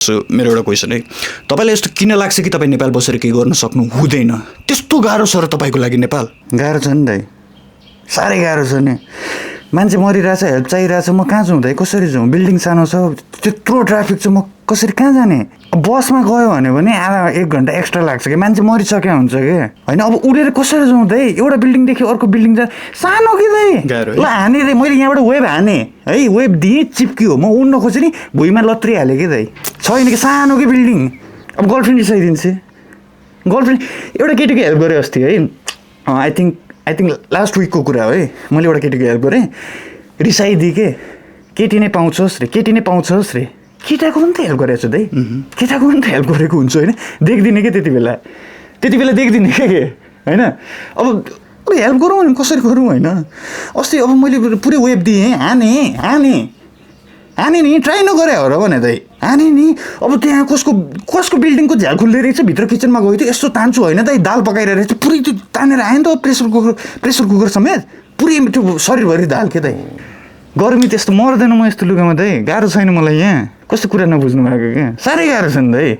So मेरो एउटा question है, तपाईँलाई यस्तो किन लाग्छ कि तपाईँ नेपाल बसेर केही गर्न सक्नु हुँदैन? त्यस्तो गाह्रो छ र तपाईँको लागि नेपाल? गाह्रो छ नि दाइ, साह्रै गाह्रो छ नि। मान्छे मरिरहेछ, हेल्प चाहिरहेछ, म कहाँ जाउँ दाइ? कसरी जाउँ? बिल्डिङ सानो छ, त्यत्रो ट्राफिक छ, म कसरी कहाँ जाने? बसमा गयो भने आधा 1 घन्टा एक्स्ट्रा लाग्छ कि, मान्छे मरिसक्यो हुन्छ कि होइन। अब उडेर कसरी जाउँ दाइ? एउटा बिल्डिङदेखि अर्को बिल्डिङ जा सानो कि दाइ, ल हाने रे, मैले यहाँबाट वेब हाने है, वेब दिएँ चिप्क्यो, म उड्न खोजेँ नि भुइँमा लत्रिहालेँ कि दाइ। छैन कि सानो कि बिल्डिङ। अब गर्लफ्रेन्ड रिसाइदिन्छे, गर्लफ्रेन्ड एउटा केटीको हेल्प गरेँ अस्ति है, आई थिङ्क लास्ट विकको कुरा हो है। मैले एउटा केटीको हेल्प गरेँ, रिसाइदिएँ के, केटी नै पाउँछस् रे, केटी नै पाउँछस् रे। केटाको पनि त हेल्प गरेको छु दाइ, केटाको पनि त हेल्प गरेको हुन्छ होइन, देख्दिनँ क्या त्यति बेला देख्दिनँ के होइन। अब हेल्प गरौँ भने कसरी गरौँ होइन। अस्ति अब मैले पुरै वेब दिएँ, हाने नि, ट्राई नगरे हो र भने दाइ, हाने नि। अब त्यहाँ कसको बिल्डिङको झ्याल खुल्दै रहेछ, भित्र किचनमा गयो थियो, यस्तो तान्छु होइन दाइ, दाल पकाइरहेको रहेछ, पुरै त्यो तानेर आयो नि त प्रेसर कुकर समेत, पुरै त्यो शरीरभरि दाल के दाइ। गर्मी त्यस्तो मर्दैन म यस्तो लुगामा दाइ, गाह्रो छैन मलाई यहाँ, कस्तो कुरा नबुझ्नु भएको क्या, साह्रै गाह्रो छ नि दाइ।